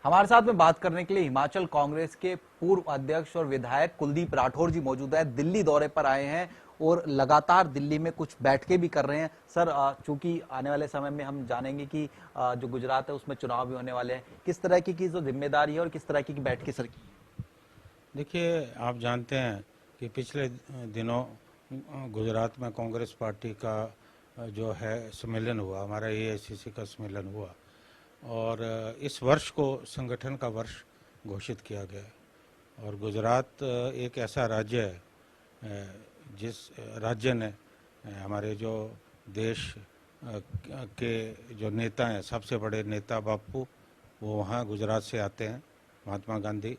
हमारे साथ में बात करने के लिए हिमाचल कांग्रेस के पूर्व अध्यक्ष और विधायक कुलदीप राठौर जी मौजूद है। दिल्ली दौरे पर आए हैं और लगातार दिल्ली में कुछ बैठकें भी कर रहे हैं। सर, चूंकि आने वाले समय में हम जानेंगे कि जो गुजरात है उसमें चुनाव भी होने वाले हैं, किस तरह की जो जिम्मेदारी है और किस तरह की बैठकें सर की? देखिए, आप जानते हैं कि पिछले दिनों गुजरात में कांग्रेस पार्टी का जो है सम्मेलन हुआ, हमारा एआईसीसी का सम्मेलन हुआ और इस वर्ष को संगठन का वर्ष घोषित किया गया है। और गुजरात एक ऐसा राज्य है जिस राज्य ने हमारे जो देश के जो नेता हैं, सबसे बड़े नेता बापू, वो वहाँ गुजरात से आते हैं। महात्मा गांधी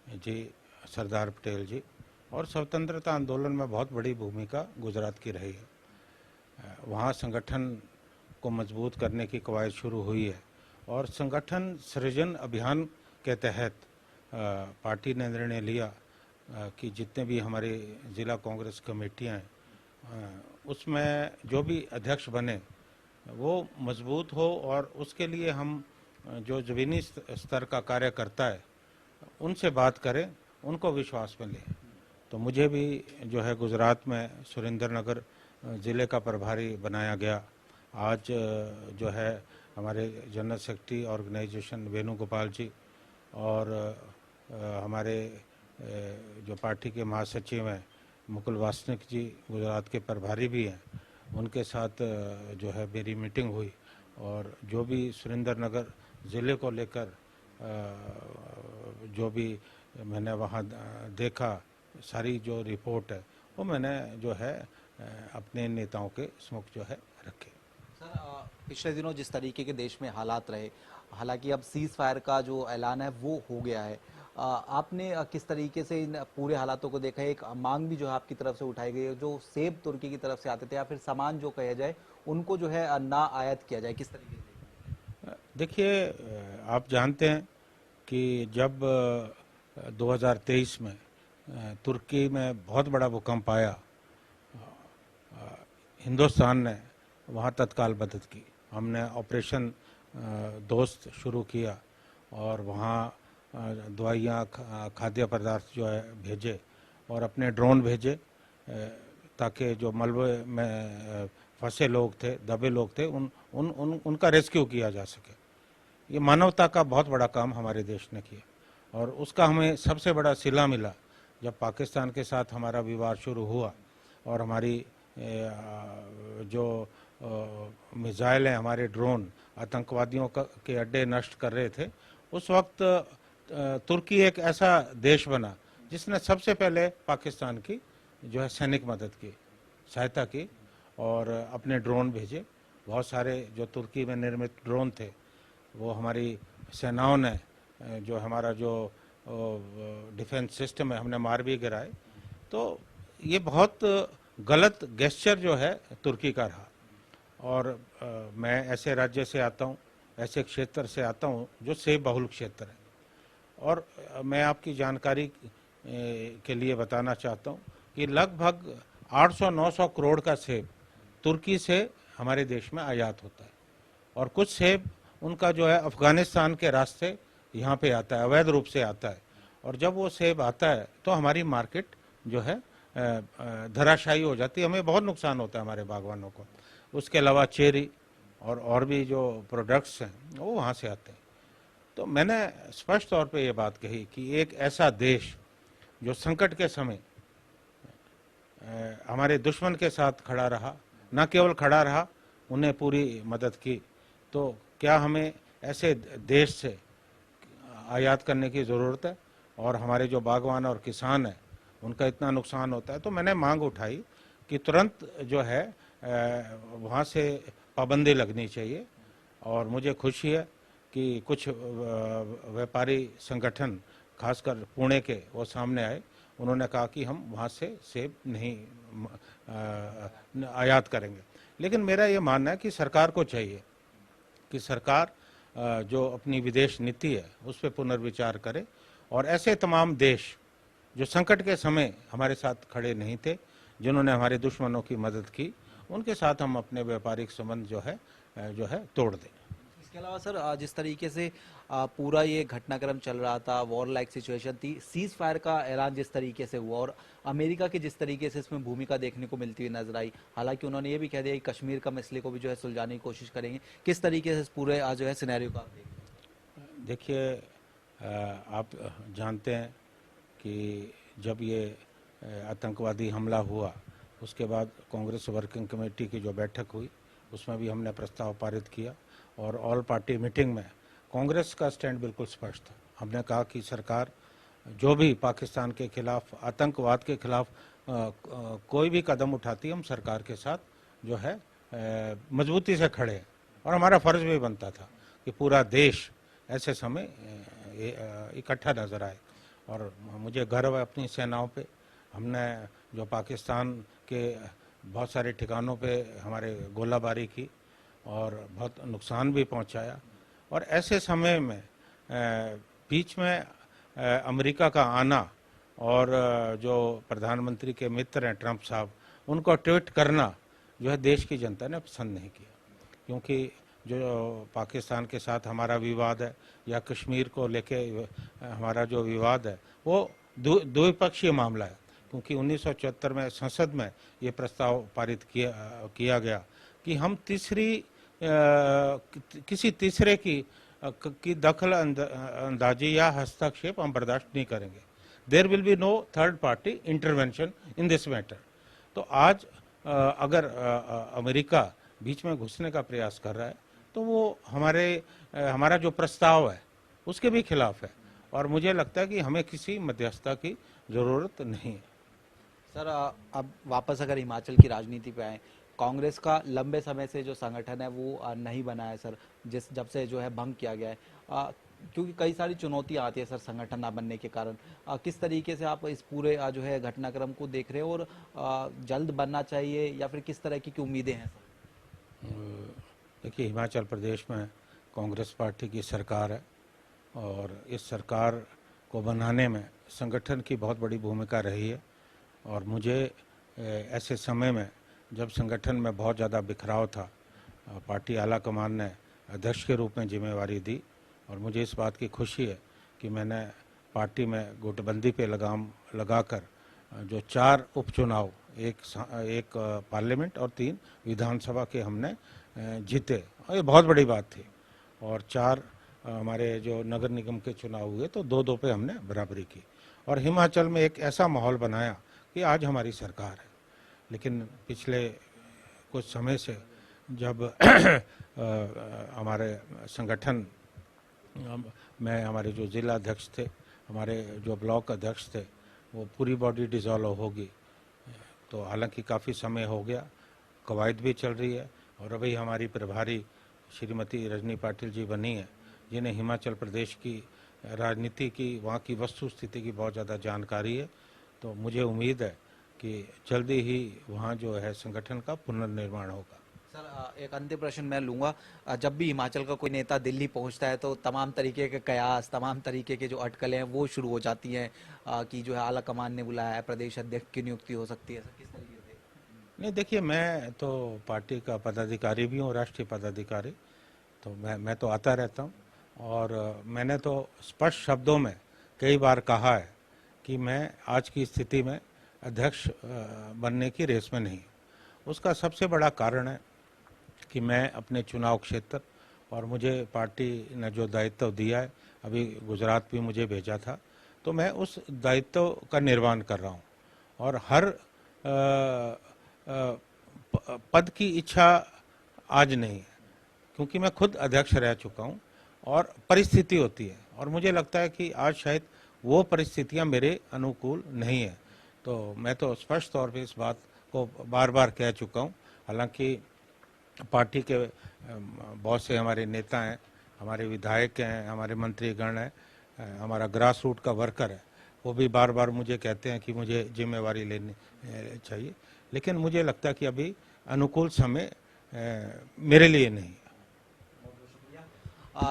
जी, सरदार पटेल जी, और स्वतंत्रता आंदोलन में बहुत बड़ी भूमिका गुजरात की रही है। वहाँ संगठन को मजबूत करने की कवायद शुरू हुई है और संगठन सृजन अभियान के तहत पार्टी ने निर्णय लिया कि जितने भी हमारे ज़िला कांग्रेस कमेटियाँ हैं उसमें जो भी अध्यक्ष बने वो मजबूत हो और उसके लिए हम जो ज़मीनी स्तर का कार्य करता है उनसे बात करें, उनको विश्वास में लें। तो मुझे भी जो है गुजरात में सुरेंद्रनगर ज़िले का प्रभारी बनाया गया। आज जो है हमारे जनरल सेक्रेटरी ऑर्गेनाइजेशन वेणुगोपाल जी और हमारे जो पार्टी के महासचिव हैं मुकुल वासनिक जी गुजरात के प्रभारी भी हैं, उनके साथ जो है मेरी मीटिंग हुई और जो भी सुरेंद्रनगर ज़िले को लेकर जो भी मैंने वहाँ देखा, सारी जो रिपोर्ट है वो मैंने जो है अपने नेताओं के सम्मुख जो है रखे। सर, पिछले दिनों जिस तरीके के देश में हालात रहे, हालांकि अब सीज फायर का जो ऐलान है वो हो गया है, आपने किस तरीके से इन पूरे हालातों को देखा है? एक मांग भी जो है आपकी तरफ से उठाई गई है, जो सेब तुर्की की तरफ से आते थे या फिर सामान जो कहा जाए उनको जो है ना आयात किया जाए, किस तरीके से? देखिए, आप जानते हैं कि जब 2023 में तुर्की में बहुत बड़ा भूकंप आया, हिंदुस्तान ने वहाँ तत्काल मदद की। हमने ऑपरेशन दोस्त शुरू किया और वहाँ दवाइयाँ, खाद्य पदार्थ जो है भेजे और अपने ड्रोन भेजे ताकि जो मलबे में फंसे लोग थे, दबे लोग थे, उनका रेस्क्यू किया जा सके। ये मानवता का बहुत बड़ा काम हमारे देश ने किया और उसका हमें सबसे बड़ा सिला मिला जब पाकिस्तान के साथ हमारा विवाद शुरू हुआ और हमारी जो मिसाइल हैं, हमारे ड्रोन आतंकवादियों के अड्डे नष्ट कर रहे थे। उस वक्त तुर्की एक ऐसा देश बना जिसने सबसे पहले पाकिस्तान की जो है सैनिक मदद की, सहायता की और अपने ड्रोन भेजे। बहुत सारे जो तुर्की में निर्मित ड्रोन थे वो हमारी सेनाओं ने जो हमारा जो डिफेंस सिस्टम है हमने मार भी गिराए। तो ये बहुत गलत गेस्चर जो है तुर्की का रहा और मैं ऐसे राज्य से आता हूँ, ऐसे क्षेत्र से आता हूँ जो सेब बहुल क्षेत्र है और मैं आपकी जानकारी के लिए बताना चाहता हूँ कि लगभग 800-900 करोड़ का सेब तुर्की से हमारे देश में आयात होता है और कुछ सेब उनका जो है अफ़गानिस्तान के रास्ते यहाँ पे आता है, अवैध रूप से आता है और जब वो सेब आता है तो हमारी मार्केट जो है धराशायी हो जाती है, हमें बहुत नुकसान होता है हमारे बागवानों को। उसके अलावा चेरी और भी जो प्रोडक्ट्स हैं वो वहाँ से आते हैं। तो मैंने स्पष्ट तौर पे ये बात कही कि एक ऐसा देश जो संकट के समय हमारे दुश्मन के साथ खड़ा रहा, न केवल खड़ा रहा, उन्हें पूरी मदद की, तो क्या हमें ऐसे देश से आयात करने की ज़रूरत है? और हमारे जो बागवान और किसान हैं उनका इतना नुकसान होता है। तो मैंने मांग उठाई कि तुरंत जो है वहाँ से पाबंदी लगनी चाहिए और मुझे खुशी है कि कुछ व्यापारी संगठन खासकर पुणे के वो सामने आए। उन्होंने कहा कि हम वहाँ से सेब नहीं आयात करेंगे। लेकिन मेरा ये मानना है कि सरकार को चाहिए कि सरकार जो अपनी विदेश नीति है उस पर पुनर्विचार करे और ऐसे तमाम देश जो संकट के समय हमारे साथ खड़े नहीं थे, जिन्होंने हमारे दुश्मनों की मदद की, उनके साथ हम अपने व्यापारिक संबंध जो है तोड़ दें। इसके अलावा सर जिस तरीके से पूरा ये घटनाक्रम चल रहा था, वॉर लाइक सिचुएशन थी, सीज फायर का ऐलान जिस तरीके से हुआ और अमेरिका की जिस तरीके से इसमें भूमिका देखने को मिलती हुई नजर आई, हालांकि उन्होंने ये भी कह दिया कि कश्मीर का मसले को भी जो है सुलझाने की कोशिश करेंगे, किस तरीके से इस पूरे जो है सिनेरियो का आप देखते हैं? देखिए, आप जानते हैं कि जब ये आतंकवादी हमला हुआ उसके बाद कांग्रेस वर्किंग कमेटी की जो बैठक हुई उसमें भी हमने प्रस्ताव पारित किया और ऑल पार्टी मीटिंग में कांग्रेस का स्टैंड बिल्कुल स्पष्ट था। हमने कहा कि सरकार जो भी पाकिस्तान के खिलाफ, आतंकवाद के खिलाफ कोई भी कदम उठाती है, हम सरकार के साथ जो है मजबूती से खड़े हैं और हमारा फर्ज भी बनता था कि पूरा देश ऐसे समय इकट्ठा नजर आए। और मुझे गर्व है अपनी सेनाओं पे। हमने जो पाकिस्तान के बहुत सारे ठिकानों पे हमारे गोलाबारी की और बहुत नुकसान भी पहुंचाया। और ऐसे समय में बीच में अमेरिका का आना और जो प्रधानमंत्री के मित्र हैं ट्रंप साहब, उनको ट्वीट करना जो है देश की जनता ने पसंद नहीं किया, क्योंकि जो पाकिस्तान के साथ हमारा विवाद है या कश्मीर को लेके हमारा जो विवाद है वो द्विपक्षीय मामला है। क्योंकि 1974 में संसद में ये प्रस्ताव पारित किया गया कि हम किसी तीसरे की दखल अंदाजी या हस्तक्षेप हम बर्दाश्त नहीं करेंगे। There will be no third party intervention in this matter. तो आज अगर अमेरिका बीच में घुसने का प्रयास कर रहा है तो वो हमारा जो प्रस्ताव है उसके भी खिलाफ है और मुझे लगता है कि हमें किसी मध्यस्थता की जरूरत नहीं है। सर अब वापस अगर हिमाचल की राजनीति पे आए, कांग्रेस का लंबे समय से जो संगठन है वो नहीं बना है सर, जब से जो है भंग किया गया है, क्योंकि कई सारी चुनौतियां आती है सर संगठन ना बनने के कारण। किस तरीके से आप इस पूरे जो है घटनाक्रम को देख रहे हो और जल्द बनना चाहिए या फिर किस तरह की उम्मीदें हैं सर? देखिए, हिमाचल प्रदेश में कांग्रेस पार्टी की सरकार है और इस सरकार को बनाने में संगठन की बहुत बड़ी भूमिका रही है। और मुझे ऐसे समय में जब संगठन में बहुत ज़्यादा बिखराव था, पार्टी आला कमान ने अध्यक्ष के रूप में जिम्मेवारी दी और मुझे इस बात की खुशी है कि मैंने पार्टी में गुटबंदी पे लगाम लगाकर जो 4 उपचुनाव, एक पार्लियामेंट और 3 विधानसभा के हमने जीते, और ये बहुत बड़ी बात थी। और 4 हमारे जो नगर निगम के चुनाव हुए तो 2-2 पे हमने बराबरी की और हिमाचल में एक ऐसा माहौल बनाया कि आज हमारी सरकार है। लेकिन पिछले कुछ समय से जब हमारे संगठन में हमारे जो जिला अध्यक्ष थे, हमारे जो ब्लॉक अध्यक्ष थे, वो पूरी बॉडी डिसॉल्व होगी। तो हालांकि काफ़ी समय हो गया, कवायद भी चल रही है और अभी हमारी प्रभारी श्रीमती रजनी पाटिल जी बनी है, जिन्हें हिमाचल प्रदेश की राजनीति की, वहाँ की वस्तु स्थिति की बहुत ज़्यादा जानकारी है। तो मुझे उम्मीद है कि जल्दी ही वहाँ जो है संगठन का पुनर्निर्माण होगा। सर एक अंतिम प्रश्न मैं लूँगा, जब भी हिमाचल का कोई नेता दिल्ली पहुंचता है तो तमाम तरीके के कयास, तमाम तरीके के जो अटकलें हैं वो शुरू हो जाती हैं कि जो है आला कमान ने बुलाया है, प्रदेश अध्यक्ष की नियुक्ति हो सकती है। सर किस तरीके से? नहीं, देखिए, मैं तो पार्टी का पदाधिकारी भी हूँ, राष्ट्रीय पदाधिकारी, तो मैं तो आता रहता हूँ और मैंने तो स्पष्ट शब्दों में कई बार कहा है कि मैं आज की स्थिति में अध्यक्ष बनने की रेस में नहीं। उसका सबसे बड़ा कारण है कि मैं अपने चुनाव क्षेत्र और मुझे पार्टी ने जो दायित्व दिया है, अभी गुजरात भी मुझे भेजा था, तो मैं उस दायित्व का निर्वहन कर रहा हूँ और हर पद की इच्छा आज नहीं है, क्योंकि मैं खुद अध्यक्ष रह चुका हूँ और परिस्थिति होती है और मुझे लगता है कि आज शायद वो परिस्थितियाँ मेरे अनुकूल नहीं है। तो मैं तो स्पष्ट तौर पे इस बात को बार बार कह चुका हूँ। हालांकि पार्टी के बहुत से हमारे नेता हैं, हमारे विधायक हैं, हमारे मंत्रीगण हैं, हमारा ग्रास रूट का वर्कर है, वो भी बार बार मुझे कहते हैं कि मुझे जिम्मेवारी लेनी चाहिए, लेकिन मुझे लगता है कि अभी अनुकूल समय मेरे लिए नहीं।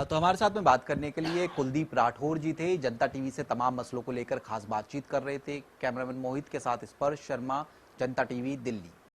तो हमारे साथ में बात करने के लिए कुलदीप राठौर जी थे, जनता टीवी से तमाम मसलों को लेकर खास बातचीत कर रहे थे। कैमरामैन मोहित के साथ स्पर्श शर्मा, जनता टीवी, दिल्ली।